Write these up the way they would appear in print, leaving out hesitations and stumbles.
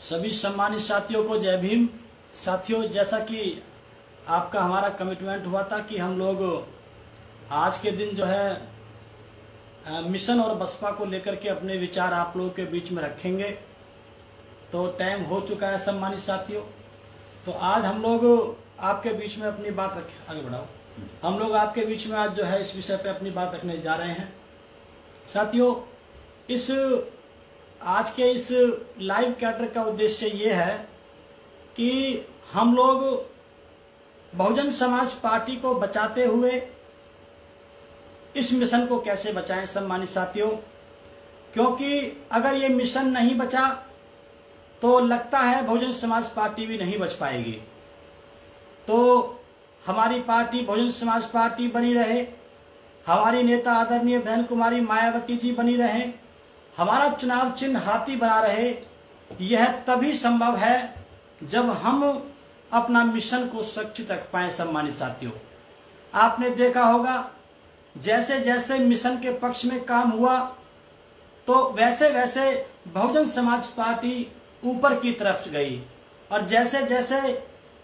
सभी सम्मानित साथियों को जय भीम। साथियों, जैसा कि आपका हमारा कमिटमेंट हुआ था कि हम लोग आज के दिन जो है मिशन और बसपा को लेकर के अपने विचार आप लोगों के बीच में रखेंगे, तो टाइम हो चुका है सम्मानित साथियों। तो आज हम लोग आपके बीच में अपनी बात रखें, आगे बढ़ाओ। हम लोग आपके बीच में आज जो है इस विषय पे अपनी बात रखने जा रहे हैं। साथियों, आज के इस लाइव कैटर का उद्देश्य ये है कि हम लोग बहुजन समाज पार्टी को बचाते हुए इस मिशन को कैसे बचाएं सम्मानित साथियों, क्योंकि अगर ये मिशन नहीं बचा तो लगता है बहुजन समाज पार्टी भी नहीं बच पाएगी। तो हमारी पार्टी बहुजन समाज पार्टी बनी रहे, हमारी नेता आदरणीय बहन कुमारी मायावती जी बनी रहे, हमारा चुनाव चिन्ह हाथी बना रहे, यह तभी संभव है जब हम अपना मिशन को सुरक्षित रख पाए। सम्मानित साथियों, आपने देखा होगा जैसे जैसे मिशन के पक्ष में काम हुआ तो वैसे वैसे बहुजन समाज पार्टी ऊपर की तरफ गई, और जैसे जैसे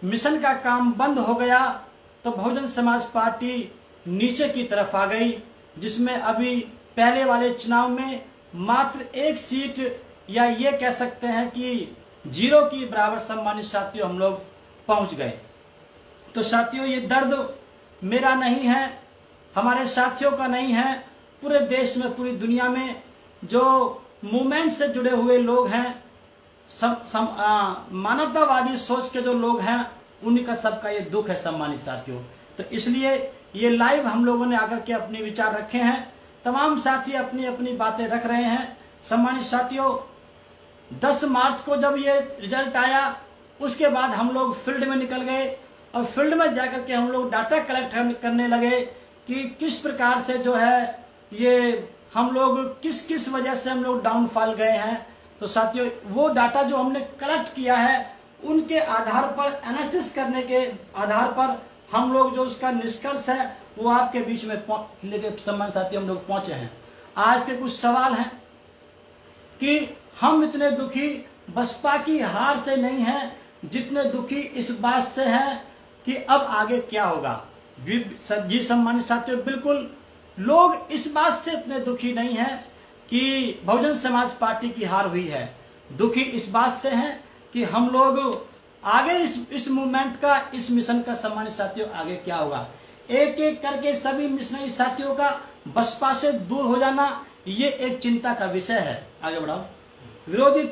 मिशन का काम बंद हो गया तो बहुजन समाज पार्टी नीचे की तरफ आ गई, जिसमें अभी पहले वाले चुनाव में मात्र एक सीट या ये कह सकते हैं कि 0 की बराबर सम्मानित साथियों हम लोग पहुंच गए। तो साथियों, ये दर्द मेरा नहीं है, हमारे साथियों का नहीं है, पूरे देश में पूरी दुनिया में जो मूवमेंट से जुड़े हुए लोग हैं, मानवतावादी सोच के जो लोग हैं, उन्हीं का सबका ये दुख है सम्मानित साथियों। तो इसलिए ये लाइव हम लोगों ने आकर के अपने विचार रखे हैं। तमाम साथी अपनी अपनी बातें रख रहे हैं। सम्मानित साथियों, 10 मार्च को जब ये रिजल्ट आया उसके बाद हम लोग फील्ड में निकल गए और फील्ड में जाकर के हम लोग डाटा कलेक्ट करने लगे कि किस प्रकार से जो है ये हम लोग किस किस वजह से हम लोग डाउनफॉल गए हैं। तो साथियों, वो डाटा जो हमने कलेक्ट किया है उनके आधार पर एनालिसिस करने के आधार पर हम लोग जो उसका निष्कर्ष है वो आपके बीच में लेके सम्मान साथियों हम लोग पहुंचे हैं। आज के कुछ सवाल हैं कि हम इतने दुखी बसपा की हार से नहीं हैं जितने दुखी इस बात से हैं कि अब आगे क्या होगा। जी सम्मानित साथियों, बिल्कुल लोग इस बात से इतने दुखी नहीं हैं कि बहुजन समाज पार्टी की हार हुई है। दुखी इस बात से हैं कि हम लोग आगे इस मूवमेंट का, इस मिशन का सम्मानित साथियों आगे क्या होगा। एक एक करके सभी मिशनरी साथियों का बसपा से दूर हो जाना ये एक चिंता का विषय है। आगे बढ़ाओ। विरोधी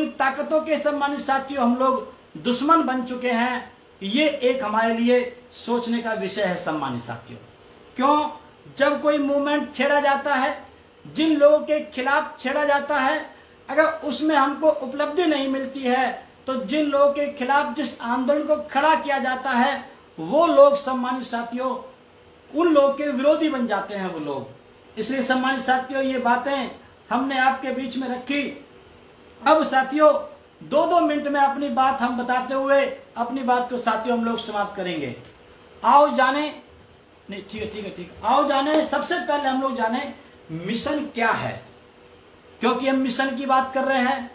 ताकतों के सम्मानित साथियों हम लोग दुश्मन बन चुके हैं, ये एक हमारे लिए सोचने का विषय है सम्मानित साथियों। क्यों? जब कोई मूवमेंट छेड़ा जाता है, जिन लोगों के खिलाफ छेड़ा जाता है, अगर उसमें हमको उपलब्धि नहीं मिलती है तो जिन लोगों के खिलाफ जिस आंदोलन को खड़ा किया जाता है वो लोग सम्मानित साथियों उन लोगों के विरोधी बन जाते हैं वो लोग। इसलिए सम्मानित साथियों, ये बातें हमने आपके बीच में रखी। अब साथियों 2-2 मिनट में अपनी बात हम बताते हुए अपनी बात को साथियों हम लोग समाप्त करेंगे। आओ जाने, नहीं ठीक है, आओ जाने, सबसे पहले हम लोग जाने मिशन क्या है, क्योंकि हम मिशन की बात कर रहे हैं।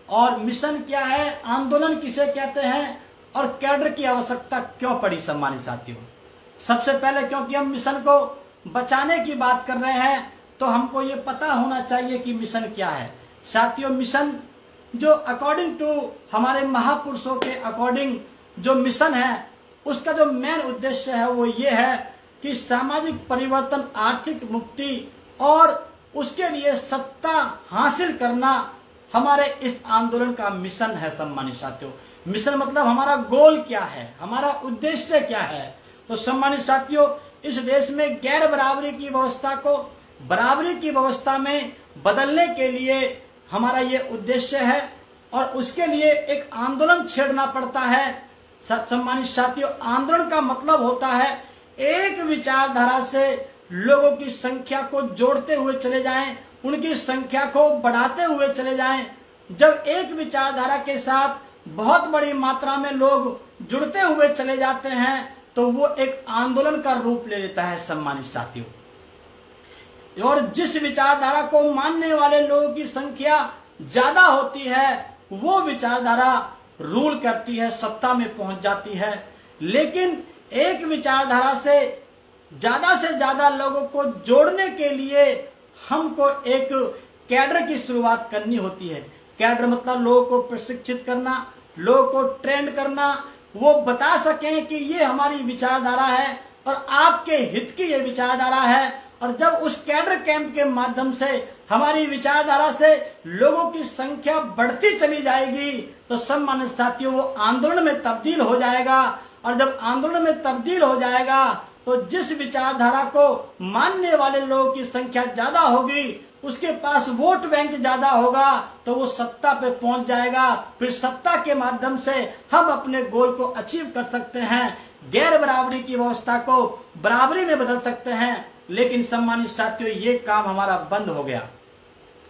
और मिशन क्या है, आंदोलन किसे कहते हैं और कैडर की आवश्यकता क्यों पड़ी सम्मानित साथियों। सबसे पहले क्योंकि हम मिशन को बचाने की बात कर रहे हैं तो हमको ये पता होना चाहिए कि मिशन क्या है। साथियों, मिशन जो अकॉर्डिंग टू हमारे महापुरुषों के अकॉर्डिंग जो मिशन है उसका जो मेन उद्देश्य है वो ये है कि सामाजिक परिवर्तन, आर्थिक मुक्ति और उसके लिए सत्ता हासिल करना हमारे इस आंदोलन का मिशन है सम्मानित साथियों। मिशन मतलब हमारा गोल क्या है, हमारा उद्देश्य क्या है। तो सम्मानित साथियों, इस देश में गैर बराबरी की व्यवस्था को बराबरी की व्यवस्था में बदलने के लिए हमारा ये उद्देश्य है और उसके लिए एक आंदोलन छेड़ना पड़ता है। सम्मानित साथियों, आंदोलन का मतलब होता है एक विचारधारा से लोगों की संख्या को जोड़ते हुए चले जाएं, उनकी संख्या को बढ़ाते हुए चले जाएं। जब एक विचारधारा के साथ बहुत बड़ी मात्रा में लोग जुड़ते हुए चले जाते हैं तो वो एक आंदोलन का रूप ले लेता है सम्मानित साथियों। और जिस विचारधारा को मानने वाले लोगों की संख्या ज्यादा होती है वो विचारधारा रूल करती है, सत्ता में पहुंच जाती है। लेकिन एक विचारधारा से ज्यादा लोगों को जोड़ने के लिए हमको एक कैडर की शुरुआत करनी होती है। कैडर मतलब लोगों को प्रशिक्षित करना, लोगों को ट्रेंड करना, वो बता सकें कि ये हमारी विचारधारा है और आपके हित की ये विचारधारा है। और जब उस कैडर कैंप के माध्यम से हमारी विचारधारा से लोगों की संख्या बढ़ती चली जाएगी तो सम्मानित साथियों वो आंदोलन में तब्दील हो जाएगा। और जब आंदोलन में तब्दील हो जाएगा तो जिस विचारधारा को मानने वाले लोगों की संख्या ज्यादा होगी, उसके पास वोट बैंक ज्यादा होगा, तो वो सत्ता पे पहुंच जाएगा। फिर सत्ता के माध्यम से हम अपने गोल को अचीव कर सकते हैं, गैर बराबरी की व्यवस्था को बराबरी में बदल सकते हैं। लेकिन सम्मानित साथियों ये काम हमारा बंद हो गया।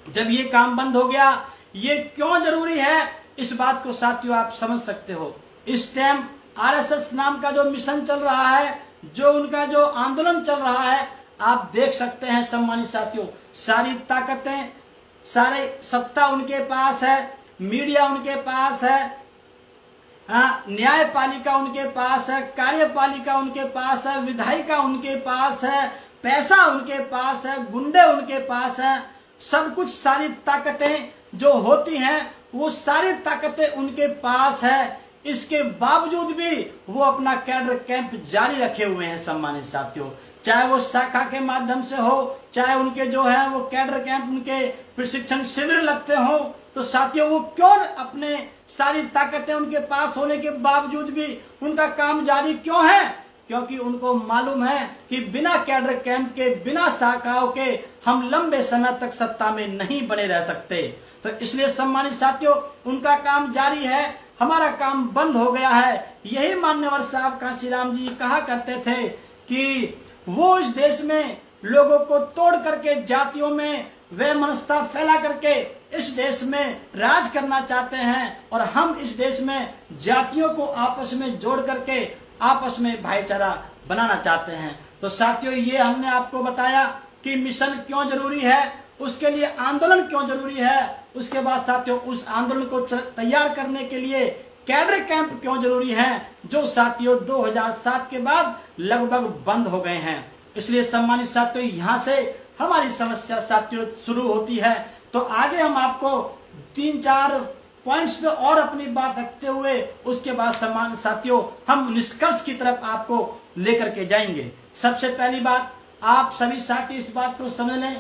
जब ये काम बंद हो गया, ये क्यों जरूरी है इस बात को साथियों आप समझ सकते हो। इस टाइम आरएसएस नाम का जो मिशन चल रहा है, जो उनका जो आंदोलन चल रहा है, आप देख सकते हैं सम्मानित साथियों, सारी ताकतें, सारे सत्ता उनके पास है, मीडिया उनके पास है, न्यायपालिका उनके पास है, कार्यपालिका उनके पास है, विधायिका उनके पास है, पैसा उनके पास है, गुंडे उनके पास है, सब कुछ सारी ताकतें जो होती हैं वो सारी ताकतें उनके पास है। इसके बावजूद भी वो अपना कैडर कैंप जारी रखे हुए हैं सम्मानित साथियों, चाहे वो शाखा के माध्यम से हो, चाहे उनके जो है वो कैडर कैंप, उनके प्रशिक्षण शिविर लगते हो। तो साथियों वो क्यों अपने सारी ताकतें उनके पास होने के बावजूद भी उनका काम जारी क्यों है? क्योंकि उनको मालूम है कि बिना कैडर कैंप के, बिना शाखाओं के हम लंबे समय तक सत्ता में नहीं बने रह सकते। तो इसलिए सम्मानित साथियों उनका काम जारी है, हमारा काम बंद हो गया है। यही मान्यवर साहब कांशीराम जी कहा करते थे कि वो इस देश में लोगों को तोड़ करके, जातियों में वैमनस्यता फैला करके इस देश में राज करना चाहते हैं और हम इस देश में जातियों को आपस में जोड़ करके आपस में भाईचारा बनाना चाहते हैं। तो साथियों ये हमने आपको बताया कि मिशन क्यों जरूरी है, उसके लिए आंदोलन क्यों जरूरी है, उसके बाद साथियों उस आंदोलन को तैयार करने के लिए कैडर कैंप क्यों जरूरी है, जो साथियों 2007 के बाद लगभग बंद हो गए हैं। इसलिए सम्मानित साथियों यहाँ से हमारी समस्या साथियों शुरू होती है। तो आगे हम आपको 3-4 पॉइंट्स पे और अपनी बात रखते हुए उसके बाद सम्मानित साथियों हम निष्कर्ष की तरफ आपको लेकर के जाएंगे। सबसे पहली बात, आप सभी साथी इस बात को समझ लें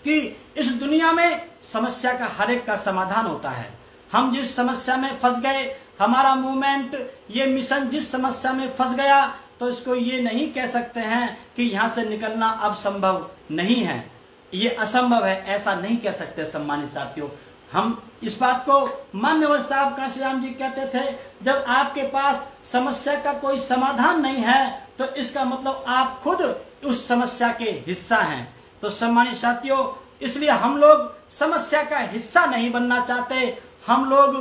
कि इस दुनिया में समस्या का हर एक का समाधान होता है। हम जिस समस्या में फंस गए, हमारा मूवमेंट, ये मिशन जिस समस्या में फंस गया, तो इसको ये नहीं कह सकते हैं कि यहाँ से निकलना अब संभव नहीं है, ये असंभव है, ऐसा नहीं कह सकते सम्मानित साथियों। हम इस बात को मान्यवर साहब कांशीराम जी कहते थे, जब आपके पास समस्या का कोई समाधान नहीं है तो इसका मतलब आप खुद उस समस्या के हिस्सा हैं। तो सम्मानित साथियों इसलिए हम लोग समस्या का हिस्सा नहीं बनना चाहते, हम लोग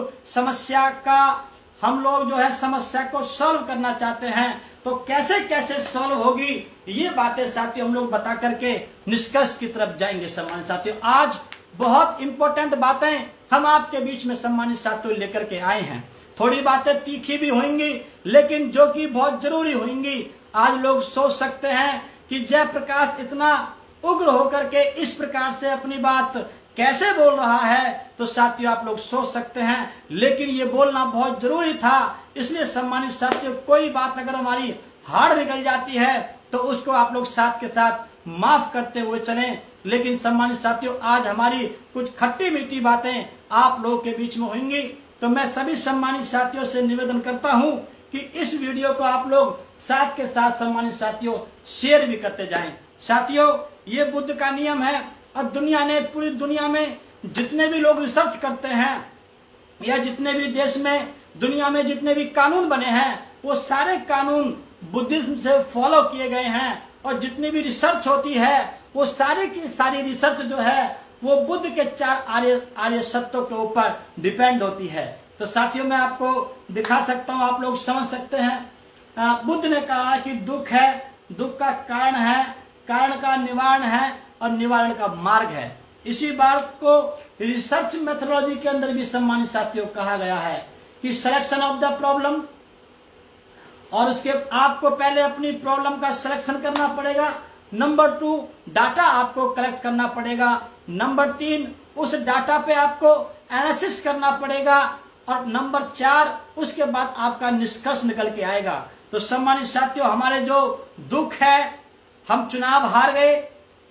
जो है समस्या को सॉल्व करना चाहते हैं। तो कैसे कैसे सॉल्व होगी ये बातें साथियों हम लोग बता करके निष्कर्ष की तरफ जाएंगे। सम्मानित साथियों आज बहुत इंपॉर्टेंट बातें हम आपके बीच में सम्मानित साथियों लेकर के आए हैं। थोड़ी बातें तीखी भी होंगी लेकिन जो कि बहुत जरूरी होंगी। आज लोग सोच सकते हैं कि जयप्रकाश इतना उग्र होकर के इस प्रकार से अपनी बात कैसे बोल रहा है, तो साथियों आप लोग सोच सकते हैं, लेकिन ये बोलना बहुत जरूरी था। इसलिए सम्मानित साथियों कोई बात अगर हमारी हार्ड निकल जाती है तो उसको आप लोग साथ के साथ माफ करते हुए चलें। लेकिन सम्मानित साथियों आज हमारी कुछ खट्टी मीठी बातें आप लोगों के बीच में होंगी। तो मैं सभी सम्मानित साथियों से निवेदन करता हूं कि इस वीडियो को आप लोग साथ के साथ सम्मानित साथियों शेयर भी करते जाएं। साथियों ये बुद्ध का नियम है और दुनिया ने, पूरी दुनिया में जितने भी लोग रिसर्च करते हैं या जितने भी देश में, दुनिया में जितने भी कानून बने हैं वो सारे कानून बुद्धिज्म से फॉलो किए गए हैं। और जितनी भी रिसर्च होती है वो सारी की सारी रिसर्च जो है वो बुद्ध के 4 आर्य सत्यों के ऊपर डिपेंड होती है। तो साथियों मैं आपको दिखा सकता हूँ, आप लोग समझ सकते हैं। बुद्ध ने कहा कि दुख है, दुख का कारण है, कारण का निवारण है और निवारण का मार्ग है। इसी बात को रिसर्च मेथोडोलॉजी के अंदर भी सम्मानित साथियों कहा गया है कि सिलेक्शन ऑफ द प्रॉब्लम, और उसके आपको पहले अपनी प्रॉब्लम का सिलेक्शन करना पड़ेगा। नंबर 2, डाटा आपको कलेक्ट करना पड़ेगा। नंबर 3, उस डाटा पे आपको एनालिसिस करना पड़ेगा। और नंबर 4, उसके बाद आपका निष्कर्ष निकल के आएगा। तो सम्मानित साथियों, हमारे जो दुख है, हम चुनाव हार गए,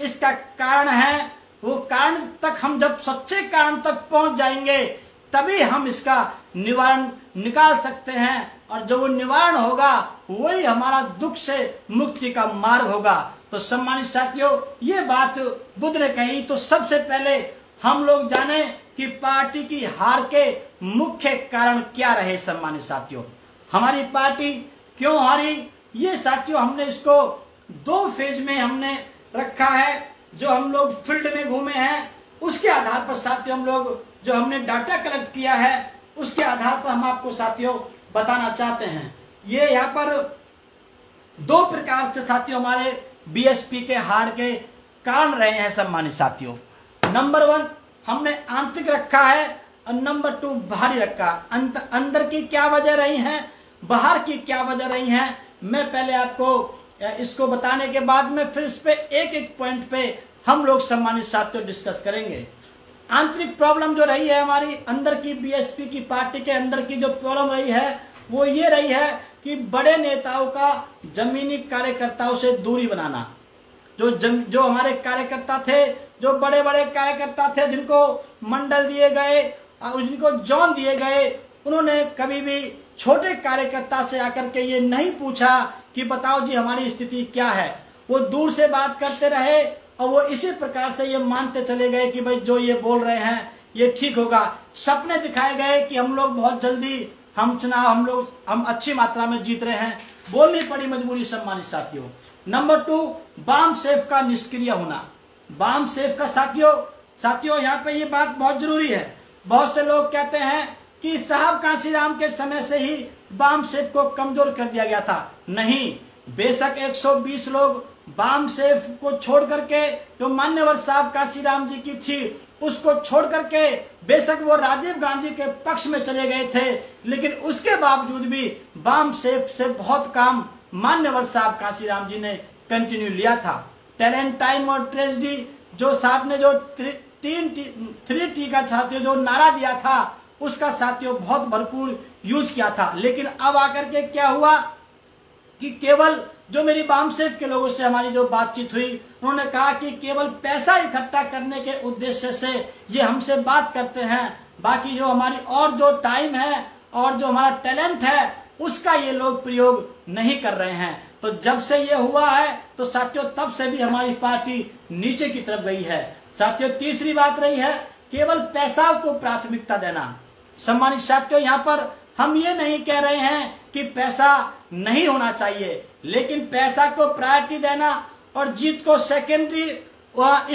इसका कारण है, वो कारण तक हम जब सच्चे कारण तक पहुंच जाएंगे तभी हम इसका निवारण निकाल सकते हैं। और जो वो निवारण होगा वही हमारा दुख से मुक्ति का मार्ग होगा। तो सम्मानित साथियों, ये बात बुद्ध ने कही। तो सबसे पहले हम लोग जाने कि पार्टी की हार के मुख्य कारण क्या रहे। सम्मानित साथियों, हमारी पार्टी क्यों हारी, ये साथियों हमने इसको 2 फेज में हमने रखा है। जो हम लोग फील्ड में घूमे हैं उसके आधार पर साथियों, हम लोग जो हमने डाटा कलेक्ट किया है उसके आधार पर हम आपको साथियों बताना चाहते हैं। ये यहाँ पर 2 प्रकार से साथियों हमारे बीएसपी के हार के कारण रहे हैं। सम्मानित साथियों, नंबर 1 हमने आंतरिक रखा है और नंबर 2 बाहरी रखा। अंदर की क्या वजह रही है, बाहर की क्या वजह रही है, मैं पहले आपको इसको बताने के बाद में फिर इस पे एक पॉइंट पे हम लोग सम्मानित साथियों डिस्कस करेंगे। आंतरिक प्रॉब्लम जो रही है हमारी अंदर की, बीएसपी की पार्टी के अंदर की जो प्रॉब्लम रही है वो ये रही है कि बड़े नेताओं का जमीनी कार्यकर्ताओं से दूरी बनाना। जो हमारे कार्यकर्ता थे, जो बड़े बड़े कार्यकर्ता थे, जिनको मंडल दिए गए और जिनको जोन दिए गए, उन्होंने कभी भी छोटे कार्यकर्ता से आकर के ये नहीं पूछा कि बताओ जी हमारी स्थिति क्या है। वो दूर से बात करते रहे और वो इसी प्रकार से ये मानते चले गए कि भाई जो ये बोल रहे हैं ये ठीक होगा। सपने दिखाए गए कि हम लोग बहुत जल्दी हम चुनाव हम अच्छी मात्रा में जीत रहे हैं, बोलनी पड़ी मजबूरी। सम्मानित साथियों, नंबर 2 वाम सेफ का निष्क्रिय होना। वाम सेफ का साथियों यहाँ पे ये बात बहुत जरूरी है। बहुत से लोग कहते हैं कि साहब कांशीराम के समय से ही वाम सेफ को कमजोर कर दिया गया था। नहीं, बेशक 120 लोग वाम सेफ को छोड़ करके, जो मान्यवर साहब कांशीराम जी की थी उसको छोड़ करके बेशक वो राजीव गांधी के पक्ष में चले गए थे, लेकिन उसके बावजूद भी वाम सेफ से बहुत काम मान्यवर साहब कांशीराम जी ने कंटिन्यू लिया था। टैलेंट, टाइम और ट्रेजेडी जो साहब ने जो 3T का साथियों जो नारा दिया था उसका साथियों बहुत भरपूर यूज किया था। लेकिन अब आकर के क्या हुआ कि केवल जो मेरी वाम सेफ के लोगों से हमारी जो बातचीत हुई, उन्होंने कहा कि केवल पैसा इकट्ठा करने के उद्देश्य से ये हमसे बात करते हैं, बाकी जो हमारी और जो टाइम है और जो हमारा टैलेंट है उसका ये लोग प्रयोग नहीं कर रहे हैं। तो जब से ये हुआ है तो साथियों तब से भी हमारी पार्टी नीचे की तरफ गई है। साथियों, तीसरी बात रही है केवल पैसा को प्राथमिकता देना। सम्मानित साथियों, यहाँ पर हम ये नहीं कह रहे हैं कि पैसा नहीं होना चाहिए, लेकिन पैसा को प्रायोरिटी देना और जीत को सेकेंडरी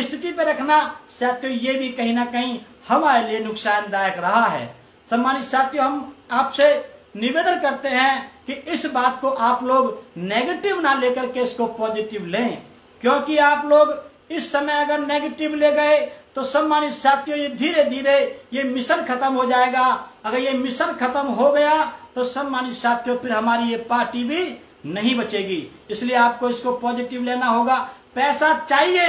स्थिति पे रखना साथियों ये भी कहीं ना कहीं हमारे लिए नुकसानदायक रहा है। सम्मानित साथियों, हम आपसे निवेदन करते हैं कि इस बात को आप लोग नेगेटिव ना लेकर के इसको पॉजिटिव लें, क्योंकि आप लोग इस समय अगर नेगेटिव ले गए तो सम्मानित साथियों ये धीरे धीरे ये मिशन खत्म हो जाएगा। अगर ये मिशन खत्म हो गया तो सम्मानित साथियों फिर हमारी ये पार्टी भी नहीं बचेगी। इसलिए आपको इसको पॉजिटिव लेना होगा। पैसा चाहिए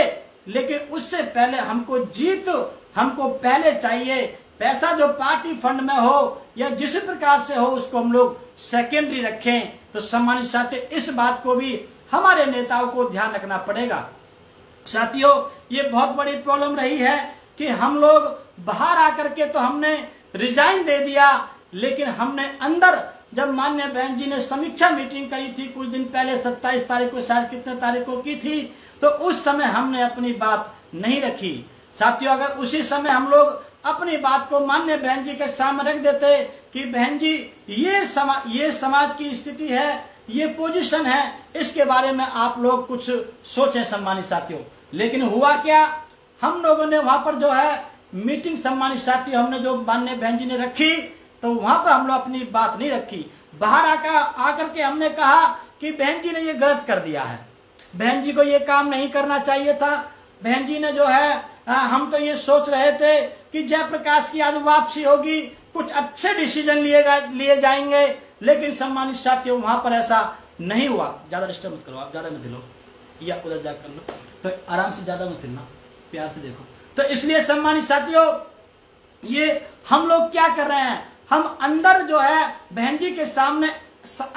लेकिन उससे पहले हमको जीत हमको पहले चाहिए। पैसा जो पार्टी फंड में हो या जिस प्रकार से हो उसको हम लोग सेकेंडरी रखें। तो सम्मानित साथियों इस बात को भी हमारे नेताओं को ध्यान रखना पड़ेगा। साथियों, ये बहुत बड़ी प्रॉब्लम रही है कि हम लोग बाहर आकर के तो हमने रिजाइन दे दिया, लेकिन हमने अंदर जब माननीय बहन जी ने समीक्षा मीटिंग करी थी कुछ दिन पहले 27 तारीख को शायद कितने तारीख को की थी, तो उस समय हमने अपनी बात नहीं रखी। साथियों, अगर उसी समय हम लोग अपनी बात को माननीय बहन जी के सामने रख देते कि बहन जी ये समाज की स्थिति है, ये पोजीशन है, इसके बारे में आप लोग कुछ सोचें। सम्मानित साथियों, लेकिन हुआ क्या, हम लोगों ने वहां पर जो है मीटिंग सम्मानित साथियों हमने जो माननीय बहन जी ने रखी तो वहां पर हम लोग अपनी बात नहीं रखी। बाहर आकर के हमने कहा कि बहन जी ने ये गलत कर दिया है, बहन जी को ये काम नहीं करना चाहिए था। बहन जी ने जो है हम तो ये सोच रहे थे कि जयप्रकाश की आज वापसी होगी, कुछ अच्छे डिसीजन लिए जाएंगे, लेकिन सम्मानित साथियों वहां पर ऐसा नहीं हुआ। ज्यादा डिस्टर्ब मत करो, आप ज्यादा मत हिलो या उधर जा कर लो, तो आराम से ज्यादा मत हिलना, प्यार से देखो। तो इसलिए सम्मानित साथियों ये हम लोग क्या कर रहे हैं, हम अंदर जो है बहन जी के सामने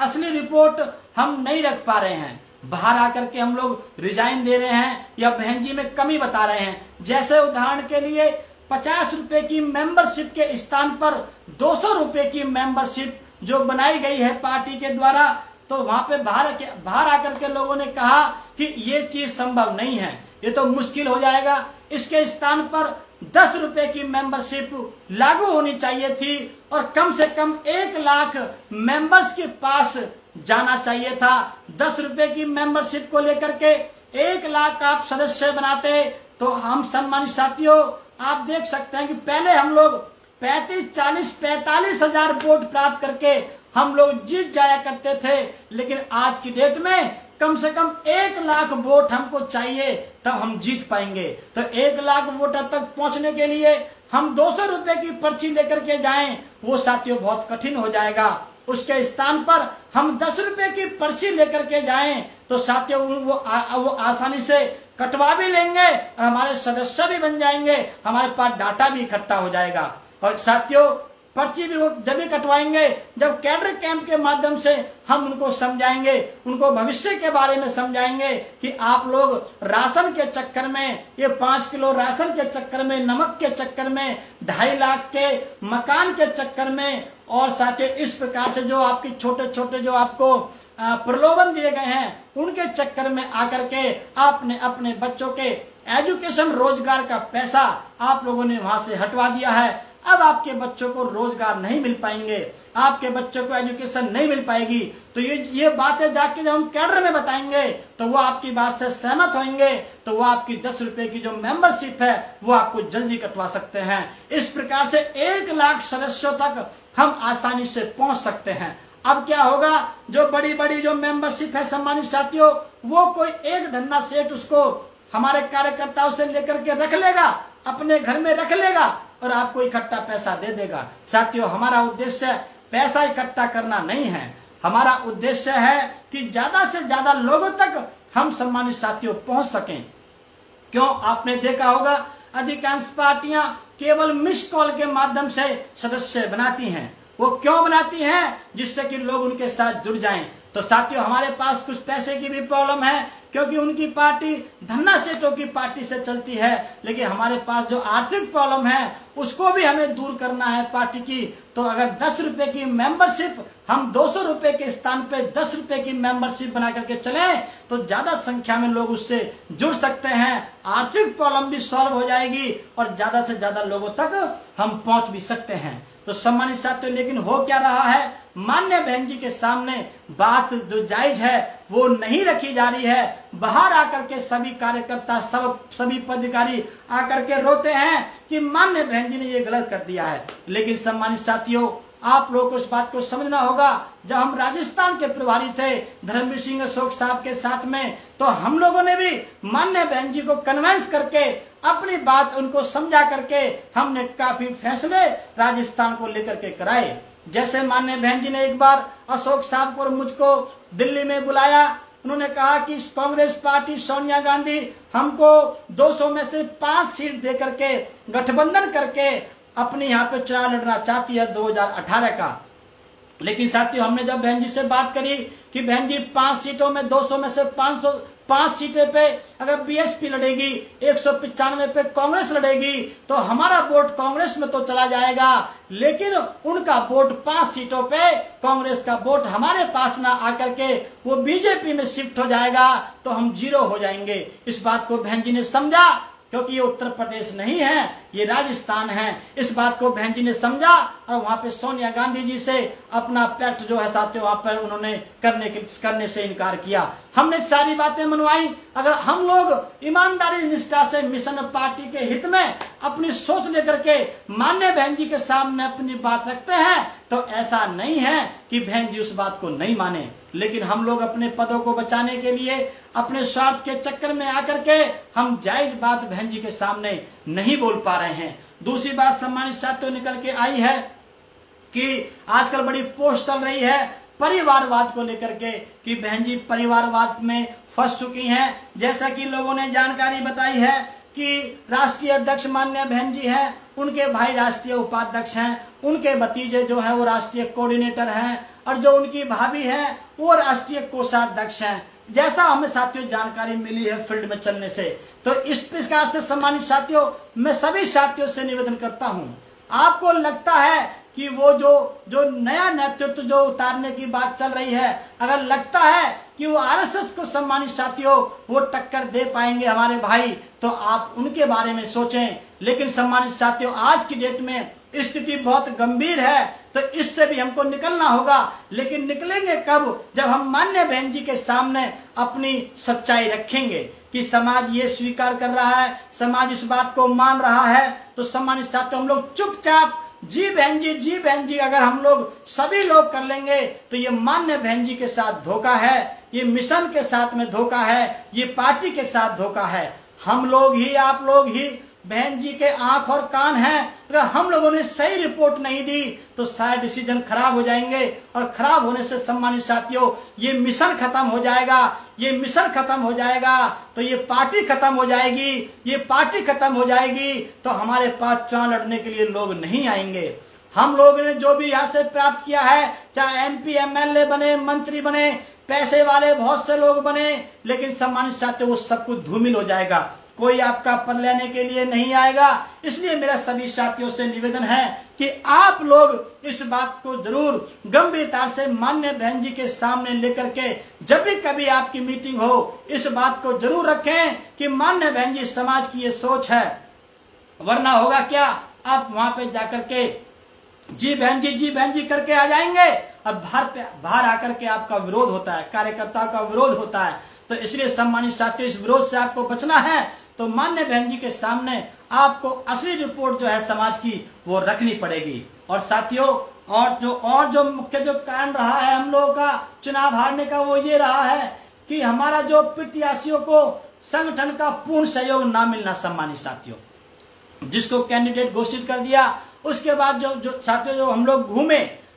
असली रिपोर्ट हम नहीं रख पा रहे हैं, बाहर आकर के हम लोग रिजाइन दे रहे हैं या बहन जी में कमी बता रहे हैं। जैसे उदाहरण के लिए 50 रुपए की मेंबरशिप के स्थान पर 200 रुपए की मेंबरशिप जो बनाई गई है पार्टी के द्वारा, तो वहां पे बाहर आकर के लोगों ने कहा कि ये चीज संभव नहीं है, ये तो मुश्किल हो जाएगा। इसके स्थान पर 10 रुपए की मेंबरशिप लागू होनी चाहिए थी और कम से कम 1 लाख मेंबर्स के पास जाना चाहिए था। 10 रुपए की मेंबरशिप को लेकर के 1 लाख आप सदस्य बनाते तो हम सम्मानित साथियों आप देख सकते हैं कि पहले हम लोग 35, 40, 45 हजार वोट प्राप्त करके हम लोग जीत जाया करते थे, लेकिन आज की डेट में कम से कम 1 लाख वोट हमको चाहिए तब हम जीत पाएंगे। तो 1 लाख वोटर तक पहुंचने के लिए हम 200 रुपए की पर्ची लेकर के जाएं, वो साथियों बहुत कठिन हो जाएगा। उसके स्थान पर हम 10 रुपए की पर्ची लेकर के जाएं तो साथियों वो आसानी से कटवा भी लेंगे और हमारे सदस्य भी बन जाएंगे, हमारे पास डाटा भी इकट्ठा हो जाएगा। और साथियों पर्ची भी वो जब भी कटवाएंगे जब कैडर कैंप के माध्यम से हम उनको समझाएंगे, उनको भविष्य के बारे में समझाएंगे कि आप लोग राशन के चक्कर में, ये 5 किलो राशन के चक्कर में, नमक के चक्कर में, 2.5 लाख के मकान के चक्कर में, और साथ ही इस प्रकार से जो आपके छोटे छोटे जो आपको प्रलोभन दिए गए हैं उनके चक्कर में आकर के आपने अपने बच्चों के एजुकेशन रोजगार का पैसा आप लोगों ने वहां से हटवा दिया है। अब आपके बच्चों को रोजगार नहीं मिल पाएंगे, आपके बच्चों को एजुकेशन नहीं मिल पाएगी। तो ये बातें जाके जब हम कैडर में बताएंगे तो वो आपकी बात से सहमत होंगे, तो वो आपकी 10 रुपए की जो मेंबरशिप है वो आपको जल्दी कटवा सकते हैं। इस प्रकार से 1 लाख सदस्यों तक हम आसानी से पहुंच सकते हैं। अब क्या होगा, जो बड़ी बड़ी जो मेंबरशिप है सम्मानित साथियों, वो कोई एक धन्ना सेठ उसको हमारे कार्यकर्ताओं से लेकर के रख लेगा, अपने घर में रख लेगा और आपको इकट्ठा पैसा दे देगा। साथियों हमारा उद्देश्य पैसा इकट्ठा करना नहीं है, हमारा उद्देश्य है कि ज्यादा से ज्यादा लोगों तक हम सम्मानित साथियों पहुंच सकें। क्यों, आपने देखा होगा अधिकांश पार्टियां केवल मिस कॉल के माध्यम से सदस्य बनाती हैं। वो क्यों बनाती हैं? जिससे कि लोग उनके साथ जुड़ जाएं। तो साथियों हमारे पास कुछ पैसे की भी प्रॉब्लम है, क्योंकि उनकी पार्टी धन्ना सेठों की पार्टी से चलती है, लेकिन हमारे पास जो आर्थिक प्रॉब्लम है उसको भी हमें दूर करना है पार्टी की। तो अगर 10 रुपए की मेंबरशिप हम 200 रुपए के स्थान पे 10 रुपए की मेंबरशिप बना करके चलें तो ज्यादा संख्या में लोग उससे जुड़ सकते हैं, आर्थिक प्रॉब्लम भी सॉल्व हो जाएगी और ज्यादा से ज्यादा लोगों तक हम पहुंच भी सकते हैं। तो सम्मानित साथियों लेकिन हो क्या रहा है, मान्य बहन जी के सामने बात जो जायज है वो नहीं रखी जा रही है। बाहर आकर के सभी कार्यकर्ता सभी पदाधिकारी आकर के रोते हैं कि मान्य बहन जी ने ये गलत कर दिया है। लेकिन सम्मानित साथियों आप लोगों को इस बात को समझना होगा, जब हम राजस्थान के प्रभारी थे धर्मवीर सिंह अशोक साहब के साथ में, तो हम लोगों ने भी मान्य बहन जी को कन्विंस करके अपनी बात उनको समझा करके हमने काफी फैसले राजस्थान को लेकर के कराए। जैसे मान्य बहन जी ने एक बार अशोक साहब को और मुझको दिल्ली में बुलाया, उन्होंने कहा कि कांग्रेस पार्टी सोनिया गांधी हमको 200 में से 5 सीट दे करके गठबंधन करके अपने यहाँ पे चुनाव लड़ना चाहती है 2018 का। लेकिन साथियों हमने जब बहन जी से बात करी कि बहन जी 5 सीटों में 200 में से 5 सीटें पे अगर बीएसपी लड़ेगी, 195 पे कांग्रेस लड़ेगी, तो हमारा वोट कांग्रेस में तो चला जाएगा, लेकिन उनका वोट 5 सीटों पे कांग्रेस का वोट हमारे पास ना आकर के वो बीजेपी में शिफ्ट हो जाएगा, तो हम 0 हो जाएंगे। इस बात को बहन जी ने समझा, क्योंकि ये उत्तर प्रदेश नहीं है, ये राजस्थान है। इस बात को बहन जी ने समझा और वहां पे सोनिया गांधी जी से अपना पैक्ट जो है साथियों वहां पर उन्होंने करने से इनकार किया। हमने सारी बातें मनवाई। अगर हम लोग ईमानदारी निष्ठा से मिशन पार्टी के हित में अपनी सोच लेकर के मान्य बहन जी के सामने अपनी बात रखते हैं, तो ऐसा नहीं है कि बहन जी उस बात को नहीं माने। लेकिन हम लोग अपने पदों को बचाने के लिए, अपने स्वार्थ के चक्कर में आकर के हम जायज बात बहन जी के सामने नहीं बोल पा रहे हैं। दूसरी बात सम्मानित साथियों निकल के आई है कि आजकल बड़ी पोस्ट चल रही है परिवारवाद को लेकर के कि बहन जी परिवारवाद में फंस चुकी हैं। जैसा कि लोगों ने जानकारी बताई है कि राष्ट्रीय अध्यक्ष माननीय बहन जी हैं, उनके भाई राष्ट्रीय उपाध्यक्ष हैं, उनके भतीजे जो हैं वो राष्ट्रीय कोऑर्डिनेटर हैं और जो उनकी भाभी हैं वो राष्ट्रीय कोषाध्यक्ष हैं। जैसा हमें साथियों जानकारी मिली है फील्ड में चलने से, तो इस प्रकार से सम्मानित साथियों मैं सभी साथियों से निवेदन करता हूं, आपको लगता है कि वो जो नया नेतृत्व जो उतारने की बात चल रही है, अगर लगता है कि वो आरएसएस को सम्मानित साथियों वो टक्कर दे पाएंगे हमारे भाई, तो आप उनके बारे में सोचें। लेकिन सम्मानित साथियों आज की डेट में स्थिति बहुत गंभीर है, तो इससे भी हमको निकलना होगा। लेकिन निकलेंगे कब? जब हम मान्य बहन जी के सामने अपनी सच्चाई रखेंगे कि समाज ये स्वीकार कर रहा है, समाज इस बात को मान रहा है, तो सम्मानित साथियों हम लोग चुपचाप जी बहन जी अगर हम लोग सभी लोग कर लेंगे तो ये मान्य बहन जी के साथ धोखा है, ये मिशन के साथ में धोखा है, ये पार्टी के साथ धोखा है। हम लोग ही आप लोग ही बहन जी के आंख और कान हैं। अगर हम लोगों ने सही रिपोर्ट नहीं दी तो सारे डिसीजन खराब हो जाएंगे और खराब होने से सम्मानित साथियों ये मिशन खत्म हो जाएगा। ये मिशन खत्म हो जाएगा तो ये पार्टी खत्म हो जाएगी। ये पार्टी खत्म हो जाएगी तो हमारे पास चुनाव लड़ने के लिए लोग नहीं आएंगे। हम लोगों ने जो भी यहाँ से प्राप्त किया है, चाहे MP MLA बने, मंत्री बने, पैसे वाले बहुत से लोग बने, लेकिन सम्मानित साथियों वो सब कुछ धूमिल हो जाएगा। कोई आपका पद लेने के लिए नहीं आएगा। इसलिए मेरा सभी साथियों से निवेदन है कि आप लोग इस बात को जरूर गंभीरता से मान्य बहन जी के सामने लेकर के जब भी कभी आपकी मीटिंग हो इस बात को जरूर रखें कि मान्य बहन जी समाज की ये सोच है। वरना होगा क्या, आप वहां पे जाकर के जी बहन जी करके आ जाएंगे और बाहर आकर के आपका विरोध होता है, कार्यकर्ताओं का विरोध होता है। तो इसलिए सम्मानित साथियों इस विरोध से आपको बचना है तो मान्य बहन जी के सामने आपको असली रिपोर्ट जो है समाज की वो रखनी पड़ेगी। और साथियों और जो मुख्य जो कारण रहा है हम लोगों का चुनाव हारने का वो ये रहा है कि हमारा जो प्रत्याशियों को संगठन का पूर्ण सहयोग ना मिलना। सम्मानित साथियों जिसको कैंडिडेट घोषित कर दिया उसके बाद जो साथियों जो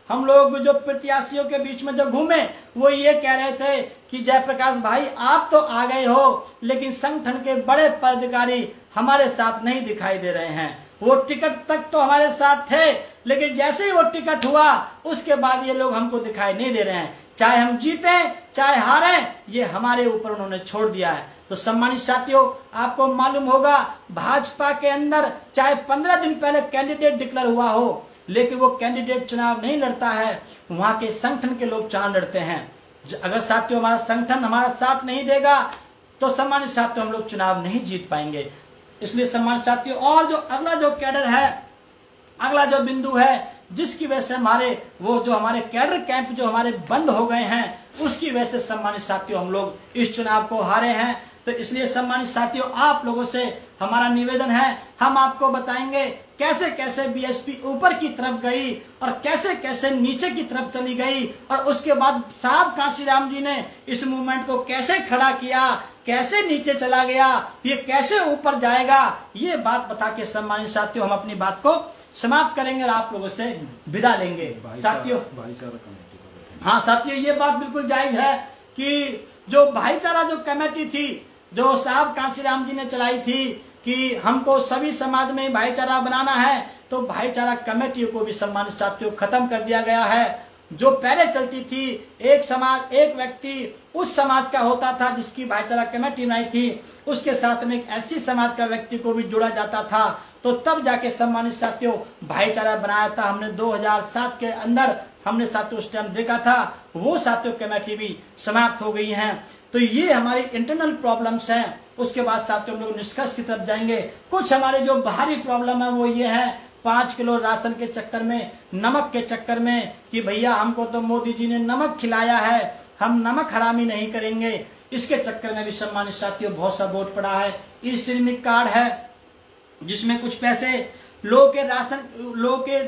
हम लोग जो प्रत्याशियों के बीच में जो घूमे वो ये कह रहे थे कि जयप्रकाश भाई आप तो आ गए हो लेकिन संगठन के बड़े पदाधिकारी हमारे साथ नहीं दिखाई दे रहे हैं। वो टिकट तक तो हमारे साथ थे लेकिन जैसे ही वो टिकट हुआ उसके बाद ये लोग हमको दिखाई नहीं दे रहे हैं। चाहे हम जीते चाहे हारे ये हमारे ऊपर उन्होंने छोड़ दिया है। तो सम्मानित साथियों आपको मालूम होगा भाजपा के अंदर चाहे 15 दिन पहले कैंडिडेट डिक्लेयर हुआ हो लेकिन वो कैंडिडेट चुनाव नहीं लड़ता है, वहां के संगठन के लोग चुनाव लड़ते हैं। अगर साथियों हमारा संगठन हमारा साथ नहीं देगा तो सम्मानित साथियों हम लोग चुनाव नहीं जीत पाएंगे। इसलिए सम्मानित साथियों और जो अगला जो कैडर है, अगला जो बिंदु है जिसकी वजह से हमारे कैडर कैंप जो हमारे बंद हो गए हैं उसकी वजह से सम्मानित साथियों हम लोग इस चुनाव को हारे हैं। तो इसलिए सम्मानित साथियों आप लोगों से हमारा निवेदन है, हम आपको बताएंगे कैसे कैसे बीएसपी ऊपर की तरफ गई और कैसे कैसे नीचे की तरफ चली गई और उसके बाद साहब कांशीराम जी ने इस मूवमेंट को कैसे खड़ा किया, कैसे नीचे चला गया, ये कैसे ऊपर जाएगा, ये बात बता के सम्मानित साथियों हम अपनी बात को समाप्त करेंगे और आप लोगों से विदा लेंगे। साथियों हाँ साथियों ये बात बिल्कुल जायज है कि जो भाईचारा जो कमेटी थी जो साहब कांशीराम जी ने चलाई थी कि हमको सभी समाज में भाईचारा बनाना है, तो भाईचारा कमेटियों को भी सम्मानित साथियों खत्म कर दिया गया है। जो पहले चलती थी एक समाज एक व्यक्ति उस समाज का होता था जिसकी भाईचारा कमेटी बनाई थी, उसके साथ में एक ऐसी समाज का व्यक्ति को भी जोड़ा जाता था, तो तब जाके सम्मानित साथियों भाईचारा बनाया था हमने 2007 के अंदर। हमने साथियों उस टाइम देखा था वो साथियों कमेटी भी समाप्त हो गई हैं। तो ये हमारी इंटरनल प्रॉब्लम्स हैं। उसके बाद साथियों हम लोग निष्कर्ष की तरफ जाएंगे। कुछ हमारे जो बाहरी प्रॉब्लम है वो ये है 5 किलो राशन के चक्कर में, नमक के चक्कर में कि भैया हमको तो मोदी जी ने नमक खिलाया है, हम नमक हरामी नहीं करेंगे, इसके चक्कर में भी सम्मानित साथियों बहुत सा वोट पड़ा है। ई श्रमिक कार्ड है जिसमें कुछ पैसे लोग के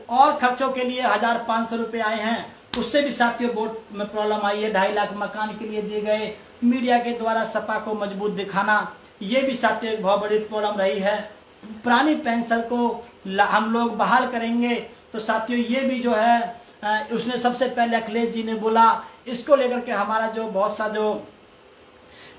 और खर्चों के लिए 1500 रुपए आए हैं, उससे भी साथियों वोट में प्रॉब्लम आई है। 2.5 लाख मकान के लिए दिए गए, मीडिया के द्वारा सपा को मजबूत दिखाना, ये भी साथियों एक बहुत बड़ी प्रॉब्लम रही है। पुरानी पेंशन को हम लोग बहाल करेंगे, तो साथियों ये भी जो है उसने सबसे पहले अखिलेश जी ने बोला, इसको लेकर के हमारा जो बहुत सा जो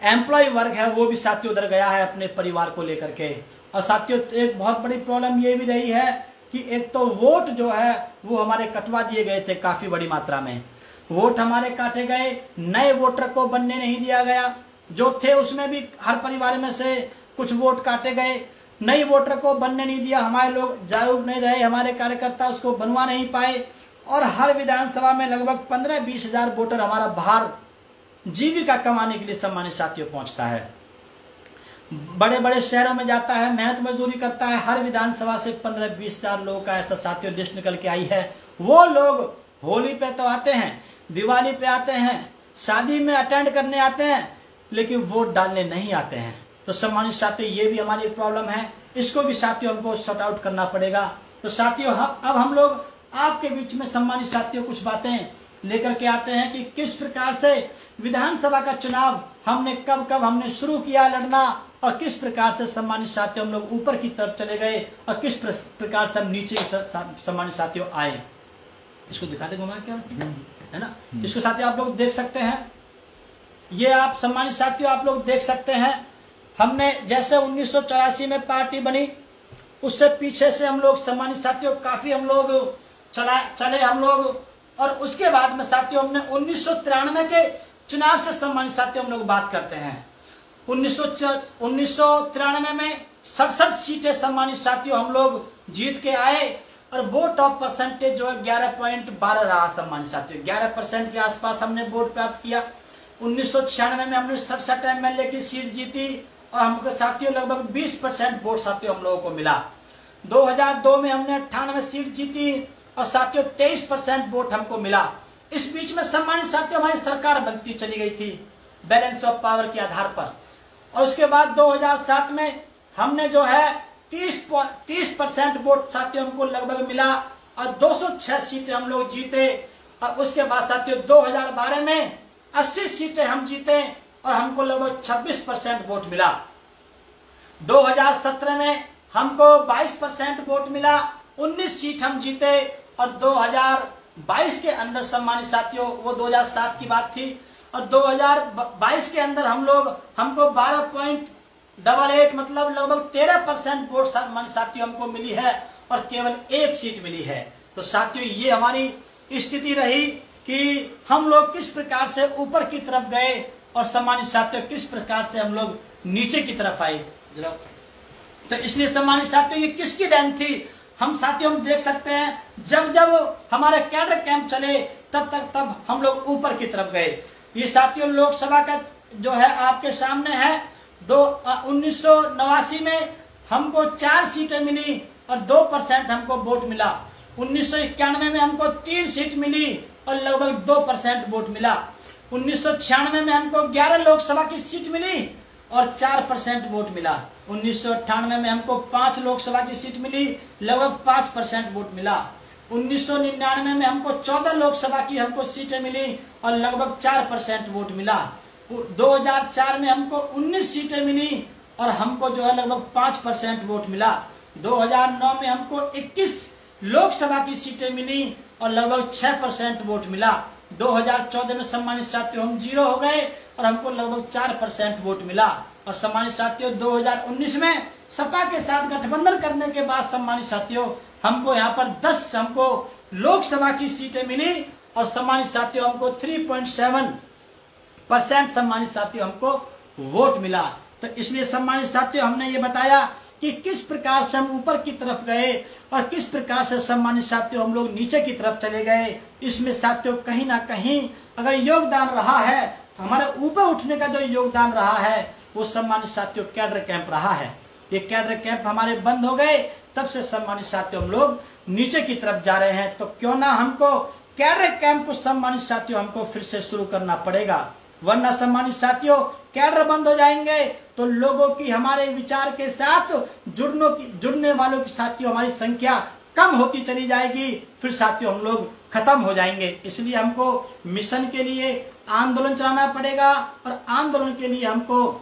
एम्प्लॉय वर्ग है वो भी साथियों उधर गया है अपने परिवार को लेकर के। और साथियों एक बहुत बड़ी प्रॉब्लम ये भी रही है कि एक तो वोट जो है वो हमारे कटवा दिए गए थे, काफी बड़ी मात्रा में वोट हमारे काटे गए, नए वोटर को बनने नहीं दिया गया, जो थे उसमें भी हर परिवार में से कुछ वोट काटे गए, नई वोटर को बनने नहीं दिया, हमारे लोग जागरूक नहीं रहे, हमारे कार्यकर्ता उसको बनवा नहीं पाए, और हर विधानसभा में लगभग 15-20 हजार वोटर हमारा बाहर जीविका कमाने के लिए सम्मानित साथियों पहुंचता है, बड़े बड़े शहरों में जाता है, मेहनत मजदूरी करता है। हर विधानसभा से 15-20 हजार लोगों का ऐसा साथियों लिस्ट निकल के आई है। वो लोग होली पे तो आते हैं, दिवाली पे आते हैं, शादी में अटेंड करने आते हैं, लेकिन वोट डालने नहीं आते हैं। तो सम्मानित साथियों ये भी हमारी प्रॉब्लम है, इसको भी साथियों हमको सॉर्ट आउट करना पड़ेगा। तो साथियों अब हम लोग आपके बीच में सम्मानित साथियों कुछ बातें लेकर के आते हैं कि किस प्रकार से विधानसभा का चुनाव हमने कब हमने शुरू किया लड़ना, और किस प्रकार से सम्मानित साथियों हम लोग ऊपर की तरफ चले गए, और किस प्रकार से हम नीचे सम्मानित साथियों आए। इसको दिखाते घुमा क्या है ना, इसको साथियों आप लोग देख सकते हैं, ये आप सम्मानित साथियों आप लोग देख सकते हैं। हमने जैसे 1984 में पार्टी बनी, उससे पीछे से हम लोग सम्मानित साथियों काफी हम लोग चले हम लोग, और उसके बाद में साथियों हमने 1993 के चुनाव से सम्मानित साथियों हम लोग बात करते हैं। 1993 में 67 सीटें सम्मानित साथियों हम लोग जीत के आए, और वोट ऑफ परसेंटेज जो है 11.12 रहा सम्मानित साथियों, 11% के आसपास हमने वोट प्राप्त किया। 1996 में हमने 67 MLA की सीट जीती, और हमको साथियों लगभग 20% वोट साथियों हम लोगों को मिला। 2002 में हमने 98 सीट जीती, और साथियों 23% वोट हमको मिला। इस बीच में सम्मानित साथियों हमारी सरकार बनती चली गई थी बैलेंस ऑफ पावर के आधार पर, और उसके बाद 2007 में हमने जो है 30% वोट साथियों हमको लगभग मिला, और 206 सीटें हम लोग जीते। और उसके बाद साथियों 2012 में 80 सीटें हम जीते, और हमको लगभग 26% वोट मिला। 2017 में हमको 22% वोट मिला, 19 सीट हम जीते, और 2022 के अंदर सम्मानित साथियों, वो 2007 की बात थी, और 2022 के अंदर हमको 12.88 मतलब लगभग 13% वोट सम्मानित साथियों हमको मिली है, और केवल 1 सीट मिली है। तो साथियों ये हमारी स्थिति रही कि हम लोग किस प्रकार से ऊपर की तरफ गए, और सम्मानित साथियों किस प्रकार से हम लोग नीचे की तरफ आए। तो इसलिए सम्मानित साथियों ये किसकी देन थी, हम साथियों हम देख सकते हैं, जब हमारे कैडर कैंप चले तब हम लोग ऊपर की तरफ गए। ये साथियों लोकसभा का जो है आपके सामने है, 1989 में हमको 4 सीटें मिली, और 2% हमको वोट मिला। 1991 में हमको 3 सीट मिली, और लगभग 2% वोट मिला। 1996 में हमको 11 लोकसभा की सीट मिली, और 4% वोट मिला। 1998 में हमको 5 लोकसभा की सीट मिली, लगभग 5% वोट मिला। 1999 में हमको 14 लोकसभा की हमको सीटें मिली, और लगभग 4% वोट मिला। 2004 में हमको 19 सीटें मिली, और हमको जो है लगभग 5% वोट मिला। 2009 में हमको 21 लोकसभा की सीटें मिली, और लगभग 6% वोट मिला। 2014 में सम्मानित साथियों हम 0 हो गए, और हमको लगभग 4% वोट मिला। और सम्मानित साथियों 2019 में सपा के साथ गठबंधन करने के बाद सम्मानित साथियों हमको यहाँ पर 10 हमको लोकसभा की सीटें मिली, और सम्मानित साथियों हमको 3.7% सम्मानित साथियों हमको वोट मिला। तो इसलिए सम्मानित साथियों हमने ये बताया कि किस प्रकार से हम ऊपर की तरफ गए, और किस प्रकार से सम्मानित साथियों हम लोग नीचे की तरफ चले गए। इसमें साथियों कहीं ना कहीं अगर योगदान रहा है, तो हमारे ऊपर उठने का जो योगदान रहा है वो सम्मानित साथियों कैडर कैंप रहा है। ये कैडर कैंप हमारे बंद हो गए, तब से सम्मानित साथियों हम लोग नीचे की तरफ जा रहे हैं। तो क्यों ना हमको कैडर कैंप को सम्मानित साथियों हमको फिर से शुरू करना पड़ेगा, वरना सम्मानित साथियों कैडर बंद हो जाएंगे तो लोगों की हमारे विचार के साथ जुड़ने वालों की साथियों हमारी संख्या कम होती चली जाएगी, फिर साथियों हम लोग खत्म हो जाएंगे। इसलिए हमको मिशन के लिए आंदोलन चलाना पड़ेगा और आंदोलन के लिए हमको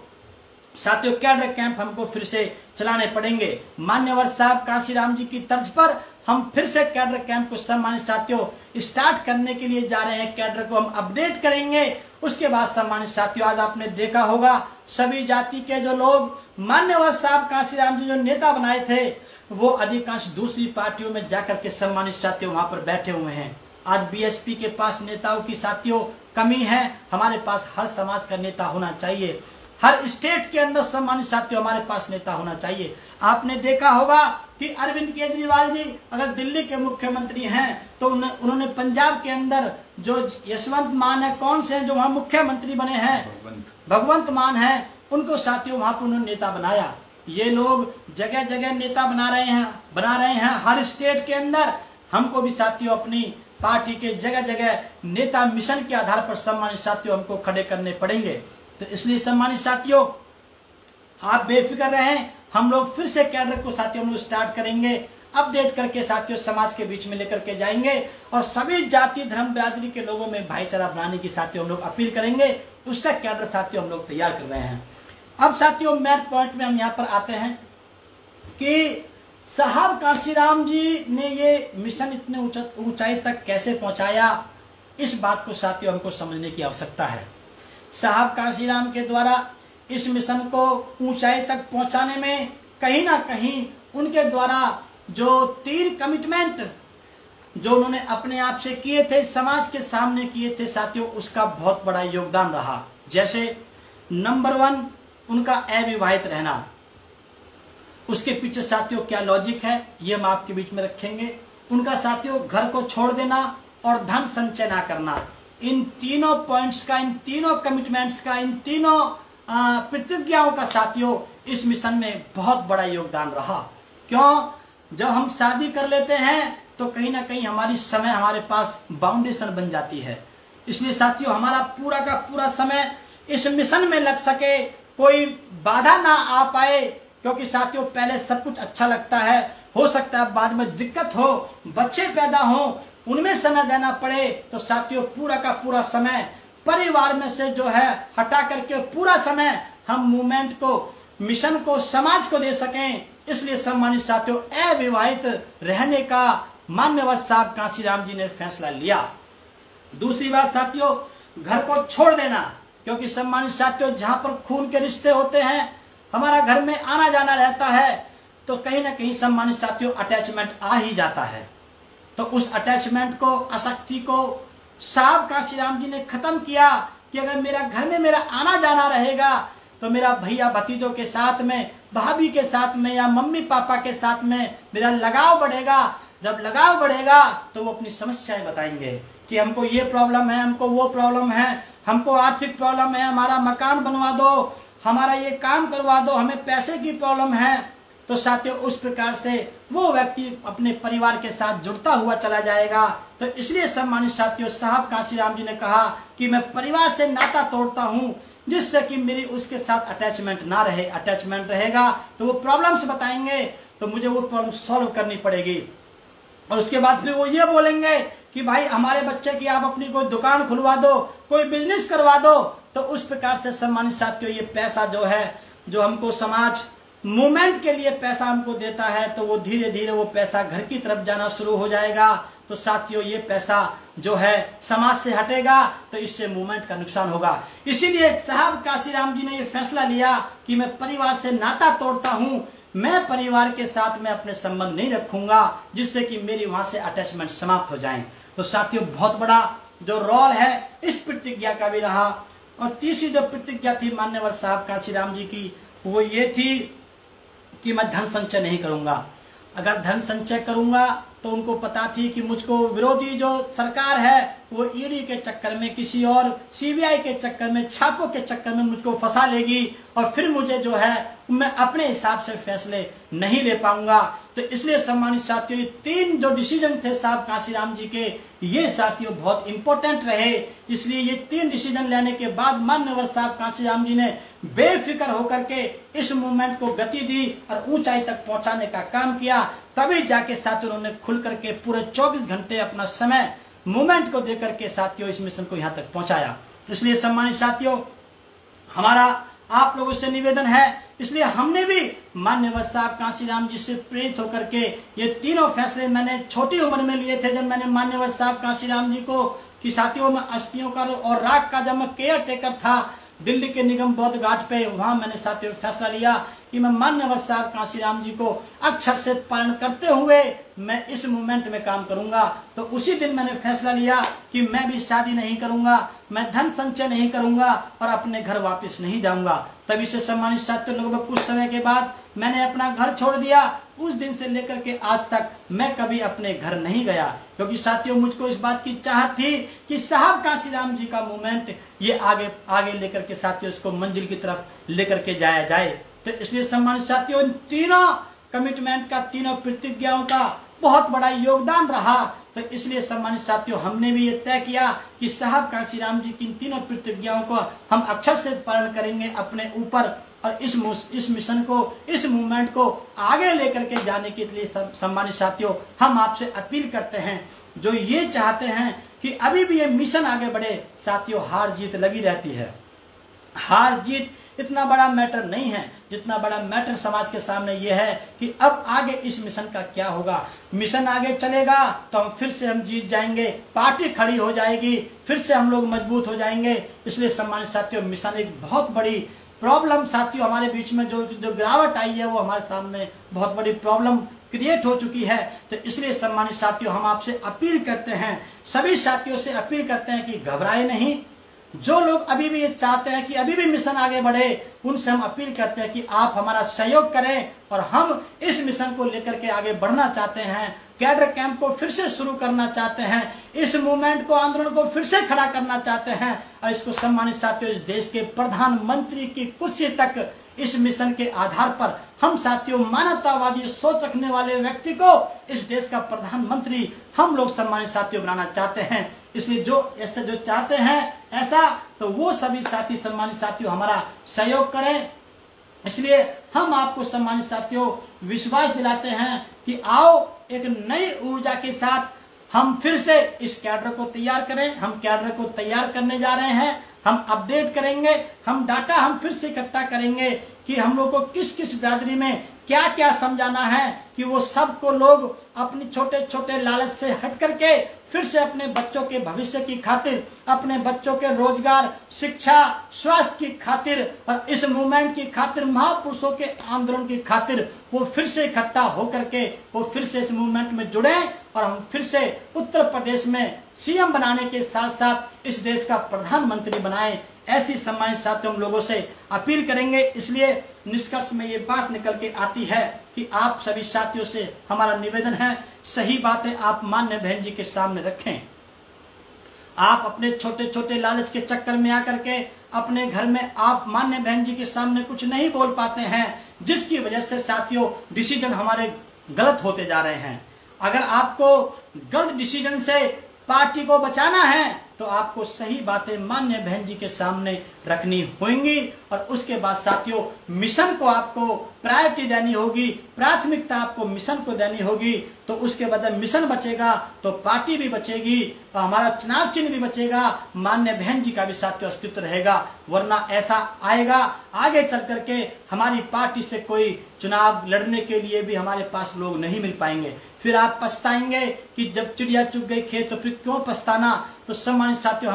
साथियों कैडर कैंप हमको फिर से चलाने पड़ेंगे। मान्यवर साहब कांशीराम जी की तर्ज पर हम फिर से कैडर कैंप को सम्मानित साथियों स्टार्ट करने के लिए जा रहे हैं। कैडर को हम अपडेट करेंगे। उसके बाद सम्मानित साथियों आज आपने देखा होगा सभी जाति के जो लोग मान्यवर साहब कांशीराम जी जो नेता बनाए थे वो अधिकांश दूसरी पार्टियों में जाकर के सम्मानित साथियों वहां पर बैठे हुए हैं। आज बीएसपी के पास नेताओं की साथियों कमी है। हमारे पास हर समाज का नेता होना चाहिए। हर स्टेट के अंदर सम्मानित साथियों हमारे पास नेता होना चाहिए। आपने देखा होगा कि अरविंद केजरीवाल जी अगर दिल्ली के मुख्यमंत्री हैं तो उन्होंने पंजाब के अंदर जो यशवंत मान है, कौन से हैं जो वहां मुख्यमंत्री बने हैं, भगवंत मान है, उनको साथियों वहां पर उन्होंने नेता बनाया। ये लोग जगह जगह नेता बना रहे हैं हर स्टेट के अंदर। हमको भी साथियों अपनी पार्टी के जगह जगह नेता मिशन के आधार पर सम्मानित साथियों हमको खड़े करने पड़ेंगे। तो इसलिए सम्मानित साथियों आप बेफिक्र रहें। हम लोग फिर से कैडर को साथियों हम लोग स्टार्ट करेंगे, अपडेट करके साथियों समाज के बीच में लेकर के जाएंगे और सभी जाति धर्म बिरादरी के लोगों में भाईचारा बनाने की साथियों हम लोग अपील करेंगे। उसका कैडर साथियों हम लोग तैयार कर रहे हैं। अब साथियों मेन पॉइंट में हम यहाँ पर आते हैं कि साहब कांशीराम जी ने ये मिशन इतने ऊंचाई तक कैसे पहुंचाया, इस बात को साथियों हमको समझने की आवश्यकता है। साहब कांशीराम के द्वारा इस मिशन को ऊंचाई तक पहुंचाने में कहीं ना कहीं उनके द्वारा जो 3 कमिटमेंट जो उन्होंने अपने आप से किए थे, समाज के सामने किए थे साथियों, उसका बहुत बड़ा योगदान रहा। जैसे नंबर 1 उनका अविवाहित रहना। उसके पीछे साथियों क्या लॉजिक है ये हम आपके बीच में रखेंगे। उनका साथियों घर को छोड़ देना और धन संचय ना करना। इन तीनों पॉइंट्स का, इन तीनों कमिटमेंट्स का, इन तीनों प्रतिज्ञाओं का साथियों इस मिशन में बहुत बड़ा योगदान रहा। क्यों? जब हम शादी कर लेते हैं तो कहीं ना कहीं हमारी समय हमारे पास बाउंडेशन बन जाती है। इसलिए साथियों हमारा पूरा का पूरा समय इस मिशन में लग सके, कोई बाधा ना आ पाए, क्योंकि साथियों पहले सब कुछ अच्छा लगता है, हो सकता है बाद में दिक्कत हो, बच्चे पैदा हो, उनमें समय देना पड़े, तो साथियों पूरा का पूरा समय परिवार में से जो है हटा करके पूरा समय हम मूवमेंट को, मिशन को, समाज को दे सकें। इसलिए सम्मानित साथियों अविवाहित रहने का मान्यवर साहब कांशीराम जी ने फैसला लिया। दूसरी बात साथियों घर को छोड़ देना, क्योंकि सम्मानित साथियों जहां पर खून के रिश्ते होते हैं, हमारा घर में आना जाना रहता है, तो कहीं ना कहीं सम्मानित साथियों अटैचमेंट आ ही जाता है। तो उस अटैचमेंट को, आसक्ति को साहब कांशीराम जी ने खत्म किया कि अगर मेरा घर में मेरा आना जाना रहेगा तो मेरा भैया भतीजों के साथ में, भाभी के साथ में या मम्मी पापा के साथ में मेरा लगाव बढ़ेगा। जब लगाव बढ़ेगा तो वो अपनी समस्याएं बताएंगे कि हमको ये प्रॉब्लम है, हमको वो प्रॉब्लम है, हमको आर्थिक प्रॉब्लम है, हमारा मकान बनवा दो, हमारा ये काम करवा दो, हमें पैसे की प्रॉब्लम है। तो साथियों उस प्रकार से वो व्यक्ति अपने परिवार के साथ जुड़ता हुआ चला जाएगा। तो इसलिए सम्मानित साथियों साहब कांशीराम जी ने कहा कि मैं परिवार से नाता तोड़ता हूं, जिससे कि मेरी उसके साथ अटैचमेंट ना रहे। अटैचमेंट रहेगा तो वो प्रॉब्लम्स बताएंगे, तो मुझे वो प्रॉब्लम सॉल्व करनी पड़ेगी। और उसके बाद फिर वो ये बोलेंगे कि भाई हमारे बच्चे की आप अपनी कोई दुकान खुलवा दो, कोई बिजनेस करवा दो। तो उस प्रकार से सम्मानित साथियों ये पैसा जो है, जो हमको समाज मूवमेंट के लिए पैसा हमको देता है, तो वो धीरे धीरे वो पैसा घर की तरफ जाना शुरू हो जाएगा। तो साथियों ये पैसा जो है समाज से हटेगा, तो इससे मूवमेंट का नुकसान होगा। इसीलिए साहब कांशीराम जी ने ये फैसला लिया कि मैं परिवार से नाता तोड़ता हूं, मैं परिवार के साथ में अपने संबंध नहीं रखूंगा, जिससे कि मेरी वहां से अटैचमेंट समाप्त हो जाए। तो साथियों बहुत बड़ा जो रोल है इस प्रतिज्ञा का भी रहा। और तीसरी जो प्रतिज्ञा थी मान्यवर साहब कांशीराम जी की, वो ये थी कि मैं धन संचय नहीं करूंगा। अगर धन संचय करूंगा तो उनको पता थी कि मुझको विरोधी जो सरकार है वो ईडी के चक्कर में, किसी और सीबीआई के चक्कर में, छापों के चक्कर में मुझको फंसा लेगी और फिर मुझे जो है मैं अपने हिसाब से फैसले नहीं ले पाऊंगा। तो इसलिए सम्मानित साथियों ये 3 जो डिसीजन थे साहब कांशीराम जी के, ये साथियों बहुत इंपॉर्टेंट रहे। इसलिए ये 3 डिसीजन लेने के बाद मान्यवर साहब कांशीराम जी ने बेफिक्र होकर के इस मूवमेंट को गति दी और ऊंचाई तक पहुंचाने का काम किया। तभी जाके साथियों उन्होंने खुल करके पूरे 24 घंटे अपना समय मूवमेंट को देकर के साथियों इस मिशन को यहाँ तक पहुंचाया। इसलिए सम्मानित साथियों, हमारा आप लोगों से निवेदन है, इसलिए हमने भी मान्यवर साहब कांसीराम जी से प्रेरित होकर के ये तीनों फैसले मैंने छोटी उम्र में लिए थे। जब मैंने मान्यवर साहब कांसीराम जी को कि साथियों में अस्थियों का और राख का जब मैं केयर टेकर था दिल्ली के निगम बौद्ध घाट पे, वहां मैंने साथियों फैसला लिया कि मैं मान्यवर साहब कांसीराम जी को अक्षर से पालन करते हुए मैं इस मूवमेंट में काम करूंगा। तो उसी दिन मैंने फैसला लिया कि मैं भी शादी नहीं करूंगा, मैं धन संचय नहीं करूंगा और अपने घर वापस नहीं जाऊंगा। तभी से सम्मानित साथियों, लगभग कुछ समय के बाद मैंने अपना घर छोड़ दिया। उस दिन से लेकर के आज तक मैं कभी अपने घर नहीं गया, क्योंकि साथियों मुझको इस बात की चाहत थी कि साहब कांसीराम जी का मूवमेंट ये आगे आगे लेकर के साथियों इसको मंजिल की तरफ लेकर के जाया जाए। तो इसलिए सम्मानित साथियों, तीनों कमिटमेंट का, तीनों प्रतिज्ञाओं का बहुत बड़ा योगदान रहा। तो इसलिए सम्मानित साथियों, हमने भी ये तय किया कि साहब कांसीराम जी की इन तीनों प्रतिज्ञाओं को हम अक्षर से पालन करेंगे अपने ऊपर, और इस मिशन को, इस मूवमेंट को आगे लेकर के जाने के लिए सम्मानित साथियों हम आपसे अपील करते हैं, जो ये चाहते हैं कि अभी भी ये मिशन आगे बढ़े। साथियों, हार जीत लगी रहती है, हार जीत इतना बड़ा मैटर नहीं है, जितना बड़ा मैटर समाज के सामने यह है कि अब आगे इस मिशन का क्या होगा। मिशन आगे चलेगा तो हम फिर से हम जीत जाएंगे, पार्टी खड़ी हो जाएगी, फिर से हम लोग मजबूत हो जाएंगे। इसलिए सम्मानित साथियों, मिशन एक बहुत बड़ी प्रॉब्लम साथियों हमारे बीच में जो गिरावट आई है वो हमारे सामने बहुत बड़ी प्रॉब्लम क्रिएट हो चुकी है। तो इसलिए सम्मानित साथियों, हम आपसे अपील करते हैं, सभी साथियों से अपील करते हैं कि घबराए नहीं। जो लोग अभी भी ये चाहते हैं कि अभी भी मिशन आगे बढ़े, उनसे हम अपील करते हैं कि आप हमारा सहयोग करें, और हम इस मिशन को लेकर के आगे बढ़ना चाहते हैं, कैडर कैंप को फिर से शुरू करना चाहते हैं, इस मूवमेंट को, आंदोलन को फिर से खड़ा करना चाहते हैं, और इसको सम्मानित साथियों इस देश के प्रधानमंत्री की कुर्सी तक इस मिशन के आधार पर हम साथियों मानवतावादी सोच रखने वाले व्यक्ति को इस देश का प्रधानमंत्री हम लोग सम्मानित साथियों बनाना चाहते हैं। इसलिए जो ऐसे जो चाहते हैं ऐसा, तो वो सभी साथी सम्मानित साथियों हमारा सहयोग करें। इसलिए हम आपको सम्मानित साथियों विश्वास दिलाते हैं कि आओ एक नई ऊर्जा के साथ हम फिर से इस कैडर को तैयार करें। हम कैडर को तैयार करने जा रहे हैं, हम अपडेट करेंगे, हम डाटा हम फिर से इकट्ठा करेंगे कि हम लोग को किस किस बिरादरी में क्या क्या समझाना है, कि वो सबको लोग अपने छोटे छोटे लालच से हट करके फिर से अपने बच्चों के भविष्य की खातिर, अपने बच्चों के रोजगार, शिक्षा, स्वास्थ्य की खातिर और इस मूवमेंट की खातिर, महापुरुषों के आंदोलन की खातिर वो फिर से इकट्ठा होकर के वो फिर से इस मूवमेंट में जुड़े, और हम फिर से उत्तर प्रदेश में सीएम बनाने के साथ साथ इस देश का प्रधानमंत्री बनाएं। ऐसी सम्मानित साथियों हम लोगों से अपील करेंगे। इसलिए निष्कर्ष में ये बात निकल के आती है कि आप सभी साथियों से हमारा निवेदन है, सही बातें आप मान्य बहन जी के सामने रखें। आप अपने छोटे छोटे लालच के चक्कर में आकर के अपने घर में आप मान्य बहन जी के सामने कुछ नहीं बोल पाते हैं, जिसकी वजह से साथियों डिसीजन हमारे गलत होते जा रहे हैं। अगर आपको गलत डिसीजन से पार्टी को बचाना है तो आपको सही बातें मान्य बहन जी के सामने रखनी होंगी, और उसके बाद साथियों मिशन को आपको प्रायोरिटी देनी होगी, प्राथमिकता आपको मिशन को देनी होगी। तो उसके बाद मिशन बचेगा तो पार्टी भी बचेगी और हमारा चुनाव चिन्ह भी बचेगा, मान्य बहन जी का भी साथियों अस्तित्व रहेगा। वरना ऐसा आएगा आगे चल करके हमारी पार्टी से कोई चुनाव लड़ने के लिए भी हमारे पास लोग नहीं मिल पाएंगे। फिर आप पछताएंगे कि जब चिड़िया चुग गई खेत तो फिर क्यों पछताना। तो सम्मानित साथियों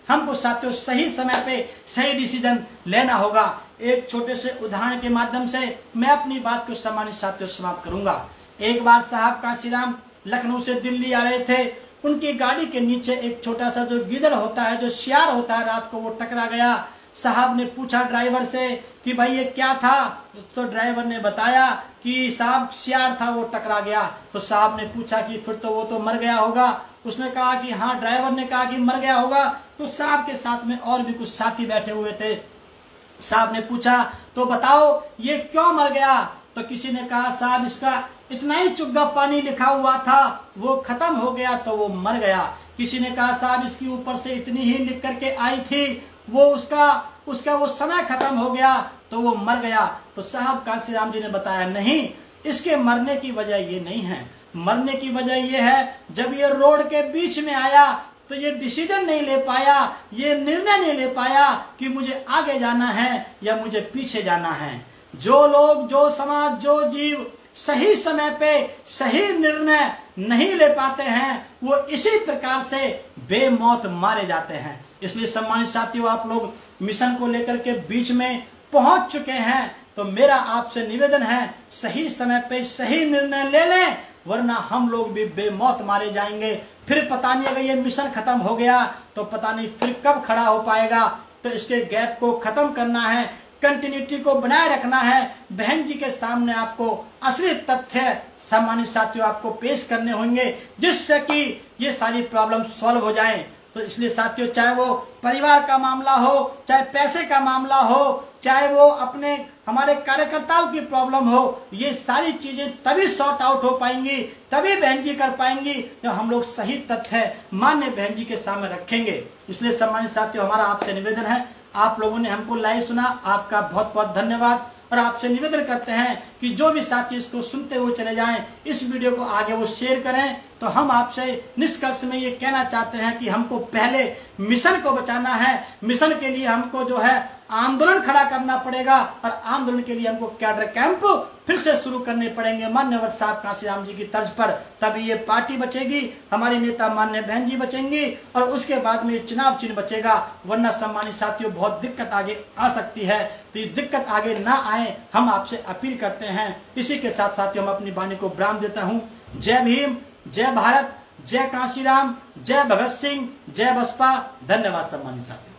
हमको साथियों सही समय पे सही डिसीजन लेना होगा। एक छोटे से उदाहरण के माध्यम से मैं अपनी बात को सम्मानित साथियों समाप्त करूंगा। एक बार साहब कांसीराम लखनऊ से दिल्ली आ रहे थे, उनकी गाड़ी के नीचे एक छोटा सा जो गिदड़ होता है, जो सियार होता है, रात को वो टकरा गया। साहब ने पूछा ड्राइवर से कि भाई ये क्या था, तो ड्राइवर ने बताया कि साहब सियार था, वो टकरा गया। तो साहब ने पूछा कि फिर तो वो तो मर गया होगा। उसने कहा कि हाँ, ड्राइवर ने कहा कि मर गया होगा। तो साहब के साथ में और भी कुछ साथी बैठे हुए थे। साहब ने पूछा तो बताओ ये क्यों मर गया। तो किसी ने कहा साहब इसका इतना ही चुग्गा पानी लिखा हुआ था, वो खत्म हो गया तो वो मर गया। किसी ने कहा साहब इसके ऊपर से इतनी ही लिख करके आई थी, वो उसका वो समय खत्म हो गया तो वो मर गया। तो साहब कांसीराम जी ने बताया नहीं, इसके मरने की वजह ये नहीं है। मरने की वजह ये है जब ये रोड के बीच में आया तो ये डिसीजन नहीं ले पाया, ये निर्णय नहीं ले पाया कि मुझे आगे जाना है या मुझे पीछे जाना है। जो लोग, जो समाज, जो जीव सही समय पे सही निर्णय नहीं ले पाते हैं, वो इसी प्रकार से बेमौत मारे जाते हैं। इसलिए सम्मानित साथियों, आप लोग मिशन को लेकर के बीच में पहुंच चुके हैं, तो मेरा आपसे निवेदन है, सही समय पे सही निर्णय ले लें, वरना हम लोग भी बेमौत मारे जाएंगे। फिर पता नहीं, अगर ये मिशन खत्म हो गया तो पता नहीं फिर कब खड़ा हो पाएगा। तो इसके गैप को खत्म करना है, कंटिन्यूटी को बनाए रखना है। बहन जी के सामने आपको असली तथ्य सम्मानित साथियों आपको पेश करने होंगे, जिससे कि ये सारी प्रॉब्लम सॉल्व हो जाएं। तो इसलिए साथियों, चाहे वो परिवार का मामला हो, चाहे पैसे का मामला हो, चाहे वो अपने हमारे कार्यकर्ताओं की प्रॉब्लम हो, ये सारी चीजें तभी सॉर्ट आउट हो पाएंगी, तभी बहन जी कर पाएंगी जब हम लोग सही तथ्य मान्य बहन जी के सामने रखेंगे। इसलिए सम्मानित साथियों, हमारा आपसे निवेदन है, आप लोगों ने हमको लाइव सुना, आपका बहुत बहुत धन्यवाद। और आपसे निवेदन करते हैं कि जो भी साथी इसको सुनते हुए चले जाएं, इस वीडियो को आगे वो शेयर करें। तो हम आपसे निष्कर्ष में ये कहना चाहते हैं कि हमको पहले मिशन को बचाना है। मिशन के लिए हमको जो है आंदोलन खड़ा करना पड़ेगा, और आंदोलन के लिए हमको कैडर कैंप फिर से शुरू करने पड़ेंगे मान्यवर साहब कांशीराम जी की तर्ज पर। तभी ये पार्टी बचेगी, हमारी नेता मान्य बहन जी बचेंगी, और उसके बाद में ये चुनाव चिन्ह बचेगा। वरना सम्मानित साथियों, बहुत दिक्कत आगे आ सकती है। तो ये दिक्कत आगे ना आए, हम आपसे अपील करते हैं। इसी के साथ साथियों, हम अपनी वाणी को विराम देता हूँ। जय भीम, जय भारत, जय कांशीराम, जय भगत सिंह, जय बसपा। धन्यवाद सम्मानित साथियों।